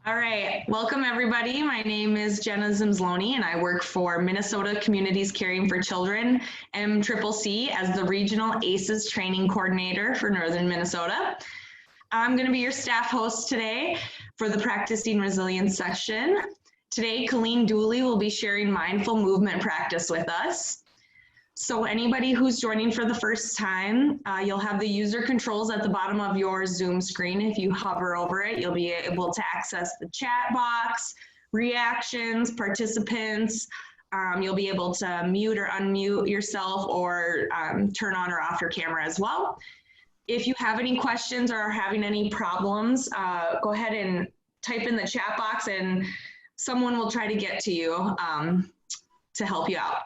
All right, welcome everybody. My name is Jenna Zimsloni and I work for Minnesota Communities Caring for Children, MCCC, as the Regional ACEs Training Coordinator for Northern Minnesota. I'm going to be your staff host today for the Practicing Resilience section. Today, Colleen Dooley will be sharing mindful movement practice with us. So anybody who's joining for the first time, you'll have the user controls at the bottom of your Zoom screen. If you hover over it, you'll be able to access the chat box, reactions, participants. You'll be able to mute or unmute yourself or turn on or off your camera as well. If you have any questions or are having any problems, go ahead and type in the chat box and someone will try to get to you to help you out.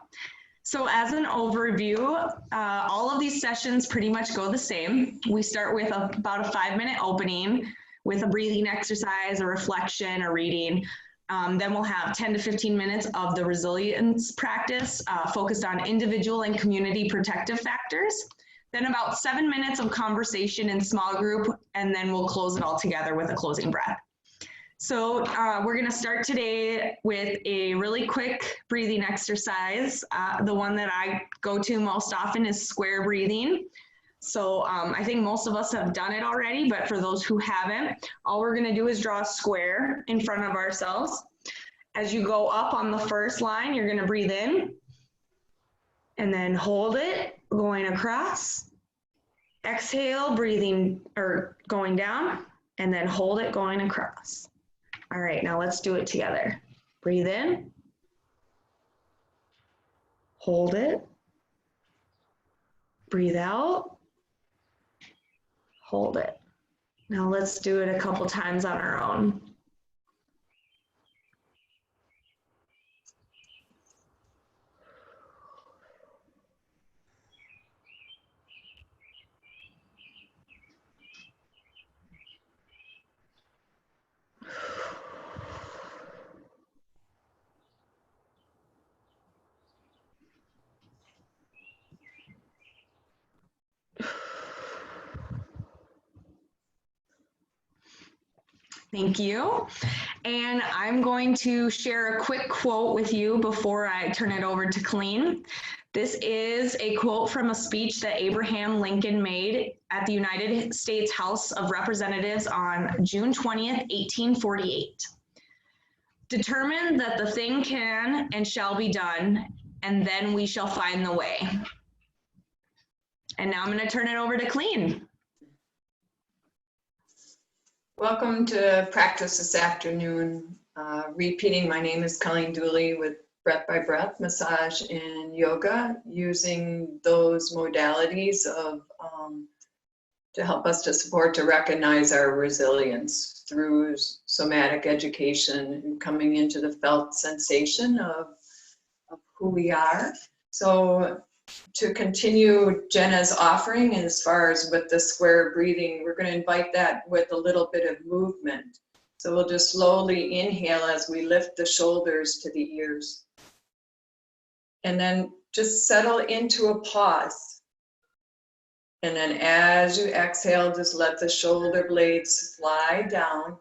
So as an overview, all of these sessions pretty much go the same. We start with about a 5-minute opening with a breathing exercise, a reflection, a reading. Then we'll have 10 to 15 minutes of the resilience practice focused on individual and community protective factors. Then about 7 minutes of conversation in small group, and then we'll close it all together with a closing breath. So we're going to start today with a really quick breathing exercise. The one that I go to most often is square breathing. So I think most of us have done it already, but for those who haven't, all we're going to do is draw a square in front of ourselves. As you go up on the first line, you're going to breathe in and then hold it going across. Exhale, breathing or going down, and then hold it going across. All right, now let's do it together. Breathe in, hold it, breathe out, hold it. Now let's do it a couple times on our own. Thank you. And I'm going to share a quick quote with you before I turn it over to Colleen. This is a quote from a speech that Abraham Lincoln made at the United States House of Representatives on June 20th, 1848. Determine that the thing can and shall be done, and then we shall find the way. And now I'm going to turn it over to Colleen. Welcome to practice this afternoon. Repeating, my name is Colleen Dooley with Breath by Breath, massage and yoga, using those modalities of to help us to support, to recognize our resilience through somatic education and coming into the felt sensation of who we are. So to continue Jenna's offering as far as with the square breathing, we're going to invite that with a little bit of movement. So we'll just slowly inhale as we lift the shoulders to the ears. And then just settle into a pause. And then as you exhale, just let the shoulder blades slide down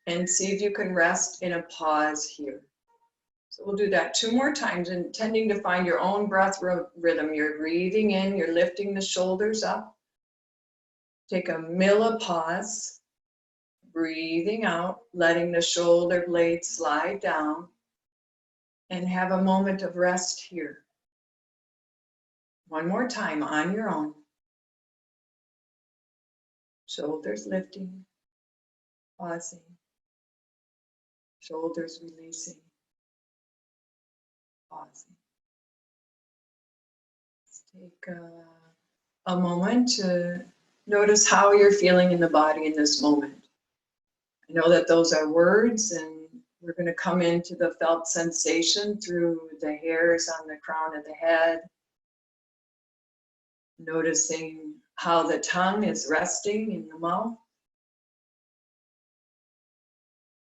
and see if you can rest in a pause here. So we'll do that 2 more times, intending to find your own breath rhythm. You're breathing in, you're lifting the shoulders up. Take a millipause, breathing out, letting the shoulder blades slide down, and have a moment of rest here. 1 more time on your own. Shoulders lifting, pausing, shoulders releasing. Pausing. Let's take a moment to notice how you're feeling in the body in this moment. I know that those are words, and we're going to come into the felt sensation through the hairs on the crown of the head, noticing how the tongue is resting in the mouth,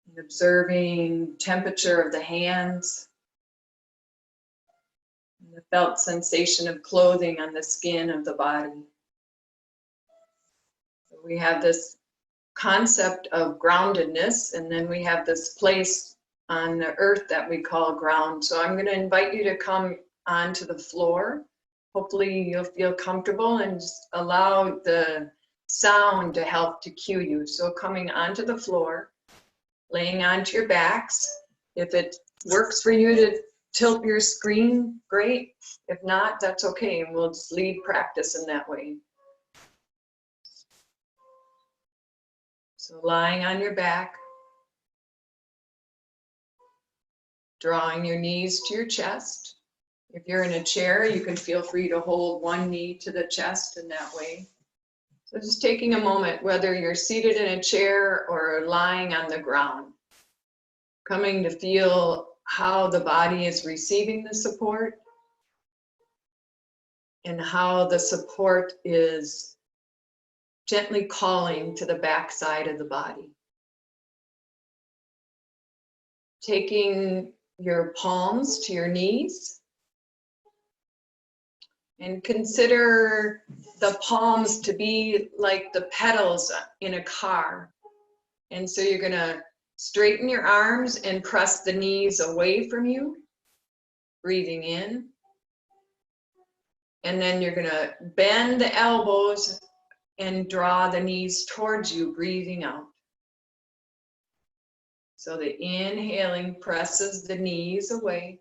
and observing temperature of the hands, and the felt sensation of clothing on the skin of the body. So we have this concept of groundedness, and then we have this place on the earth that we call ground. So I'm going to invite you to come onto the floor. Hopefully you'll feel comfortable and just allow the sound to help to cue you. So coming onto the floor, laying onto your backs. If it works for you to tilt your screen, great. If not, that's okay. And we'll just lead practice in that way. So lying on your back, drawing your knees to your chest. If you're in a chair, you can feel free to hold one knee to the chest in that way. So just taking a moment, whether you're seated in a chair or lying on the ground, coming to feel how the body is receiving the support and how the support is gently calling to the back side of the body. Taking your palms to your knees and consider the palms to be like the pedals in a car. And so you're going to straighten your arms and press the knees away from you, breathing in. And then you're going to bend the elbows and draw the knees towards you, breathing out. So the inhaling presses the knees away.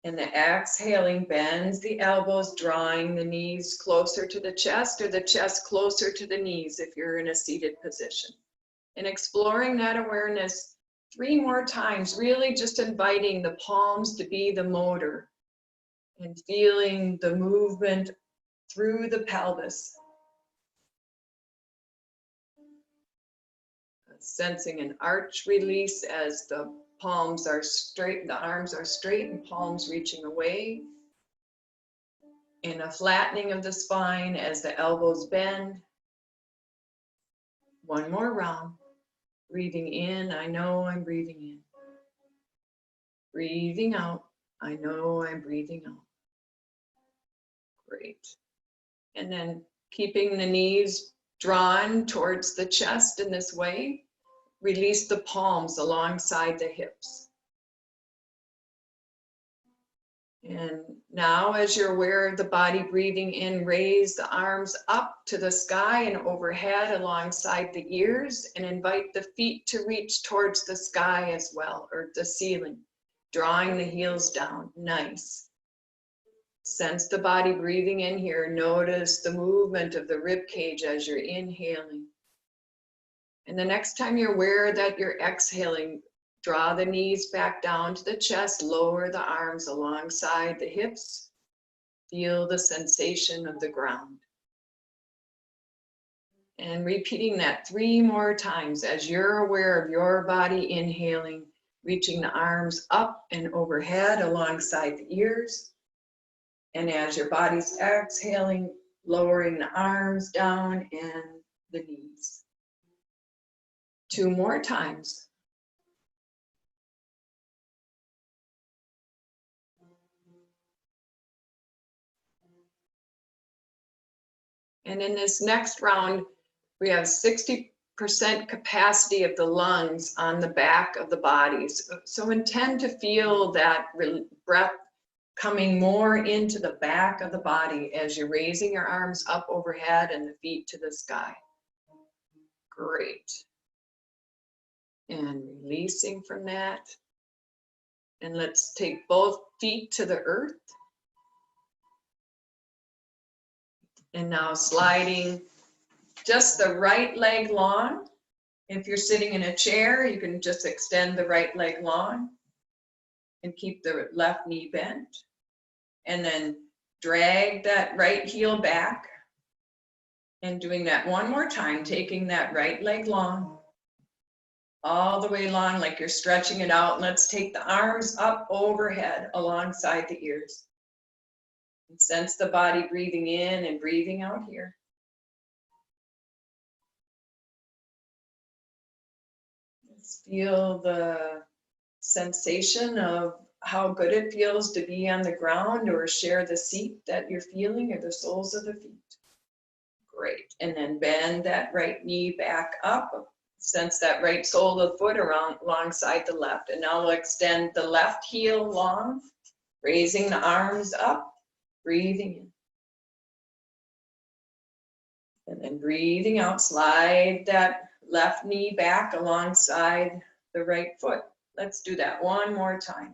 And the exhaling bends the elbows, drawing the knees closer to the chest or the chest closer to the knees if you're in a seated position. And exploring that awareness 3 more times, really just inviting the palms to be the motor and feeling the movement through the pelvis. Sensing an arch release as the palms are straight, the arms are straight and palms reaching away. And a flattening of the spine as the elbows bend. 1 more round. Breathing in, I know I'm breathing in. Breathing out, I know I'm breathing out. Great. And then keeping the knees drawn towards the chest in this way, release the palms alongside the hips. And now as you're aware of the body breathing in, raise the arms up to the sky and overhead alongside the ears and invite the feet to reach towards the sky as well, or the ceiling, drawing the heels down. Nice. Sense the body breathing in here. Notice the movement of the rib cage as you're inhaling. And the next time you're aware that you're exhaling, draw the knees back down to the chest, lower the arms alongside the hips. Feel the sensation of the ground. And repeating that 3 more times as you're aware of your body inhaling, reaching the arms up and overhead alongside the ears. And as your body's exhaling, lowering the arms down and the knees. 2 more times. And in this next round, we have 60% capacity of the lungs on the back of the body. So intend to feel that breath coming more into the back of the body as you're raising your arms up overhead and the feet to the sky. Great. And releasing from that. And let's take both feet to the earth. And now sliding just the right leg long. If you're sitting in a chair, you can just extend the right leg long and keep the left knee bent. And then drag that right heel back. And doing that 1 more time, taking that right leg long, all the way long like you're stretching it out. Let's take the arms up overhead alongside the ears. And sense the body breathing in and breathing out here. Let's feel the sensation of how good it feels to be on the ground or share the seat that you're feeling or the soles of the feet. Great. And then bend that right knee back up. Sense that right sole of the foot around alongside the left. And now we'll extend the left heel long, raising the arms up, breathing in. And then breathing out, slide that left knee back alongside the right foot. Let's do that one more time.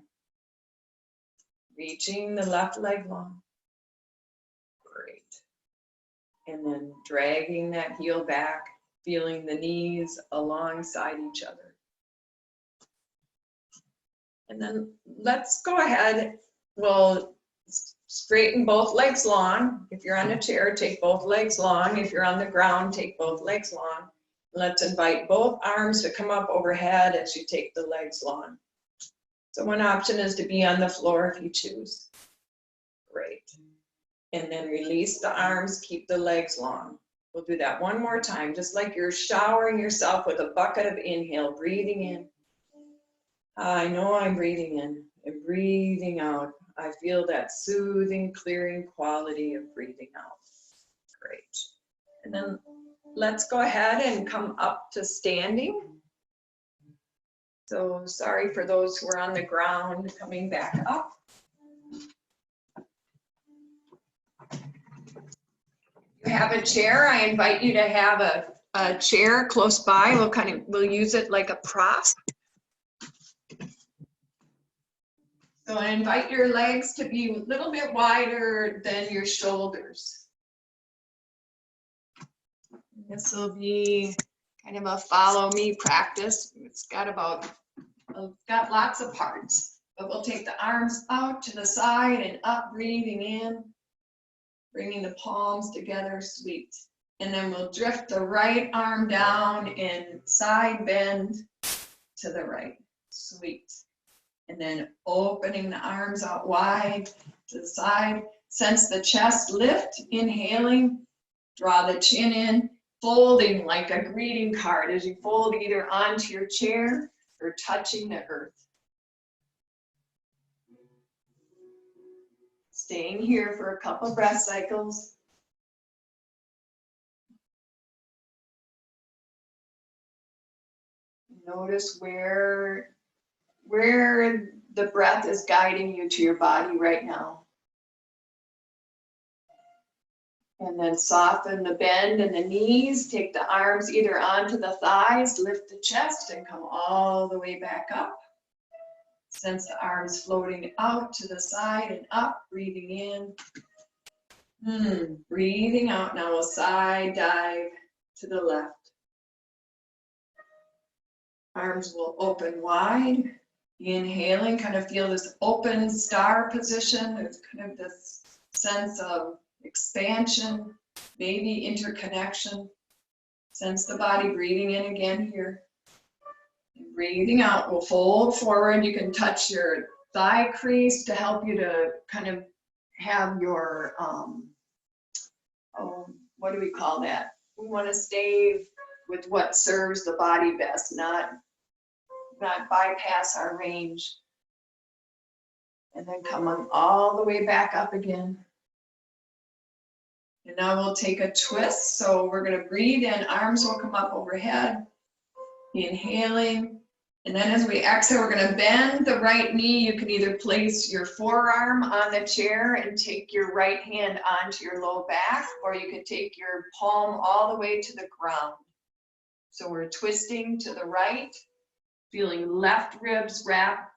Reaching the left leg long. Great. And then dragging that heel back, feeling the knees alongside each other. And then let's go ahead. We'll straighten both legs long. If you're on a chair, take both legs long. If you're on the ground, take both legs long. Let's invite both arms to come up overhead as you take the legs long. So one option is to be on the floor if you choose. Great. And then release the arms, keep the legs long. We'll do that one more time, just like you're showering yourself with a bucket of inhale, breathing in. I know I'm breathing in and breathing out. I feel that soothing, clearing quality of breathing out. Great. And then let's go ahead and come up to standing. So sorry for those who are on the ground, coming back up. If you have a chair, I invite you to have a chair close by. We'll use it like a prop. So I invite your legs to be a little bit wider than your shoulders. This will be kind of a follow me practice. It's got lots of parts, but we'll take the arms out to the side and up, breathing in, bringing the palms together, sweet. And then we'll drift the right arm down and side bend to the right, sweet. And then opening the arms out wide to the side. Sense the chest lift, inhaling, draw the chin in, folding like a greeting card as you fold either onto your chair or touching the earth. Staying here for a couple breath cycles. Notice where the breath is guiding you to your body right now. And then soften the bend in the knees, take the arms either onto the thighs, lift the chest and come all the way back up. Sense the arms floating out to the side and up, breathing in. Breathing out, now we'll side dive to the left. Arms will open wide. Inhaling, kind of feel this open star position. There's kind of this sense of expansion, maybe interconnection. Sense the body breathing in again here. And breathing out, we'll fold forward. You can touch your thigh crease to help you to kind of have your, what do we call that? We want to stay with what serves the body best, not bypass our range. And then come on all the way back up again. And now we'll take a twist. So we're going to breathe in, arms will come up overhead, inhaling. And then as we exhale, we're going to bend the right knee. You can either place your forearm on the chair and take your right hand onto your low back, or you can take your palm all the way to the ground. So we're twisting to the right, feeling left ribs wrap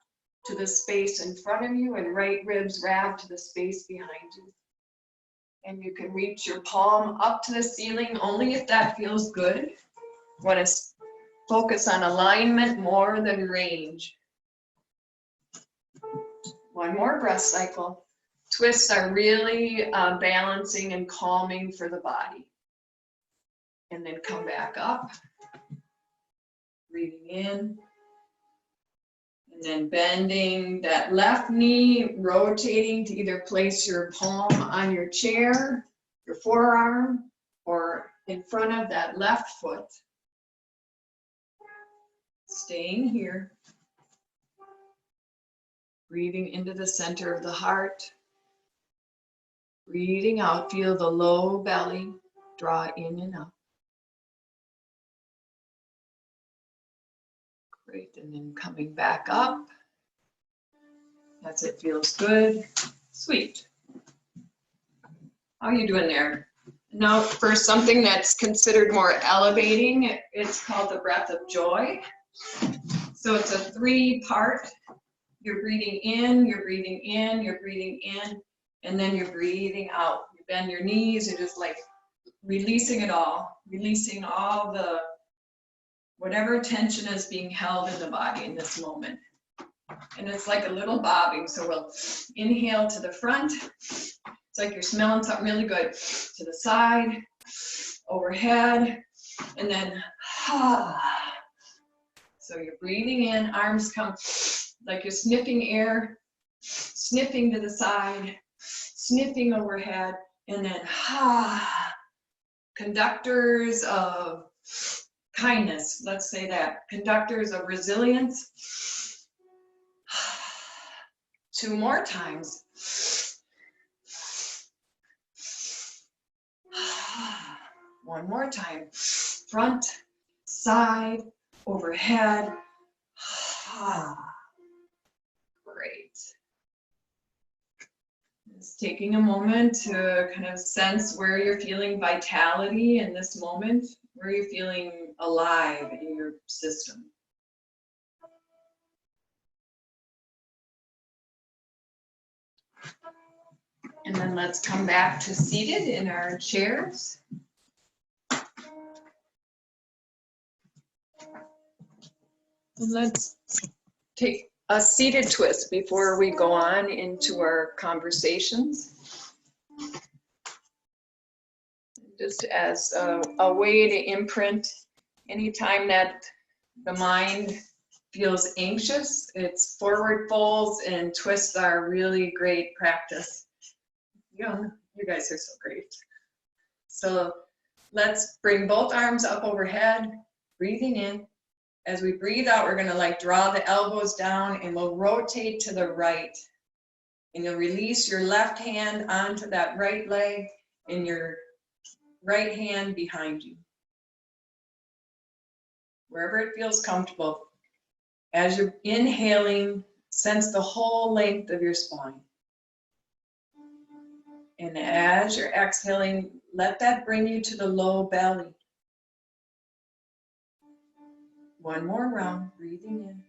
to the space in front of you and right ribs wrap to the space behind you. And you can reach your palm up to the ceiling only if that feels good. Want to focus on alignment more than range. One more breath cycle. Twists are really balancing and calming for the body. And then come back up. Breathing in. And then bending that left knee, rotating to either place your palm on your chair, your forearm, or in front of that left foot. Staying here. Breathing into the center of the heart. Breathing out, feel the low belly. Draw in and out. Great, and then coming back up as it feels good. Sweet. How are you doing there? Now for something that's considered more elevating, it's called the breath of joy. So it's a 3-part. You're breathing in, you're breathing in, you're breathing in, and then you're breathing out. You bend your knees, you're just like releasing it all, releasing all the whatever tension is being held in the body in this moment. And it's like a little bobbing. So we'll inhale to the front. It's like you're smelling something really good. To the side, overhead, and then so you're breathing in, arms come like you're sniffing air, sniffing to the side, sniffing overhead, and then conductors of kindness, let's say that. Conductors of resilience. 2 more times. One more time. Front, side, overhead. Great. Just taking a moment to kind of sense where you're feeling vitality in this moment, where you're feeling alive in your system. And then let's come back to seated in our chairs. And let's take a seated twist before we go on into our conversations. Just as a way to imprint anytime that the mind feels anxious, it's forward folds and twists are really great practice. You guys are so great. So let's bring both arms up overhead, breathing in. As we breathe out, we're gonna like draw the elbows down and we'll rotate to the right. And you'll release your left hand onto that right leg and your right hand behind you. Wherever it feels comfortable. As you're inhaling, sense the whole length of your spine. And as you're exhaling, let that bring you to the low belly. One more round, breathing in.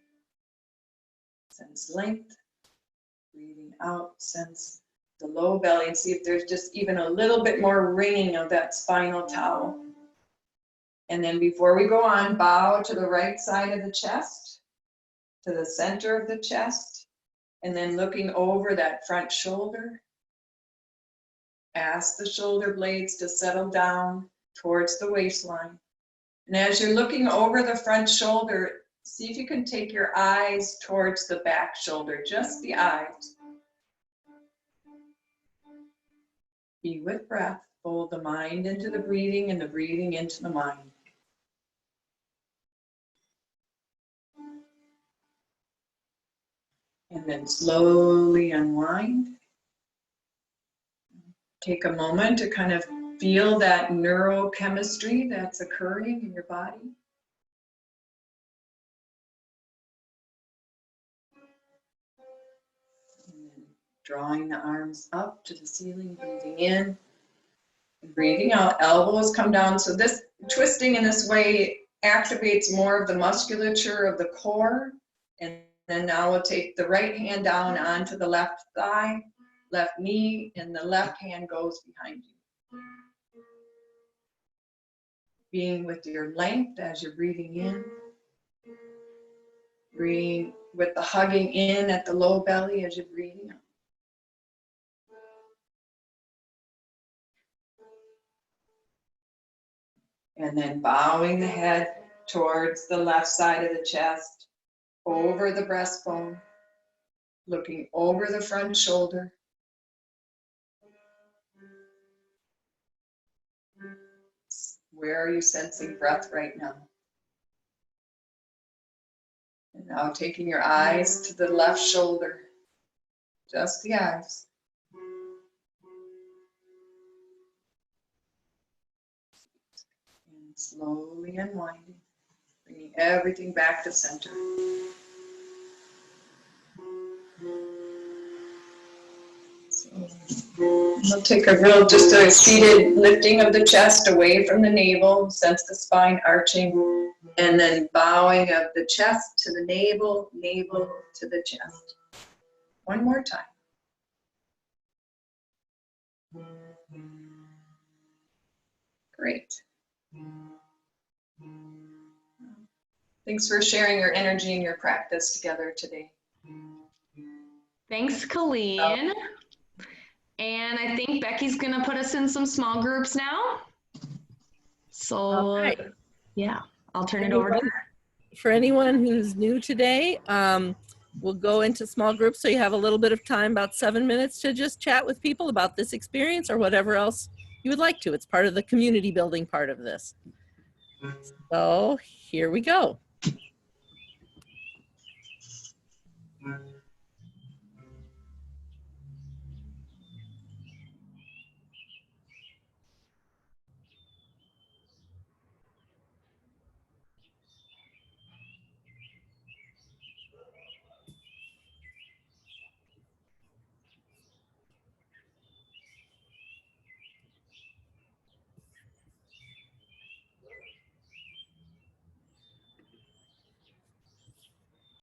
Sense length. Breathing out, sense the low belly and see if there's just even a little bit more ringing of that spinal towel. And then before we go on, bow to the right side of the chest, to the center of the chest, and then looking over that front shoulder. Ask the shoulder blades to settle down towards the waistline. And as you're looking over the front shoulder, see if you can take your eyes towards the back shoulder, just the eyes. Be with breath, fold the mind into the breathing and the breathing into the mind. And then slowly unwind. Take a moment to kind of feel that neurochemistry that's occurring in your body. And then drawing the arms up to the ceiling, breathing in, and breathing out, elbows come down. So this twisting in this way activates more of the musculature of the core. And then now we'll take the right hand down onto the left thigh, left knee, and the left hand goes behind you. Being with your length as you're breathing in. Breathe with the hugging in at the low belly as you're breathing out. And then bowing the head towards the left side of the chest, over the breastbone, looking over the front shoulder. Where are you sensing breath right now? And now taking your eyes to the left shoulder, just the eyes. Slowly unwinding, bringing everything back to center. So we'll take a real, just a seated lifting of the chest away from the navel, sense the spine arching, and then bowing of the chest to the navel, navel to the chest. One more time. Great. Thanks for sharing your energy and your practice together today. Thanks, Colleen. And I think Becky's going to put us in some small groups now. So, right. Yeah, I'll turn it over to her. For anyone who's new today, we'll go into small groups so you have a little bit of time, about 7 minutes, to just chat with people about this experience or whatever else you would like to. It's part of the community building part of this. So here we go.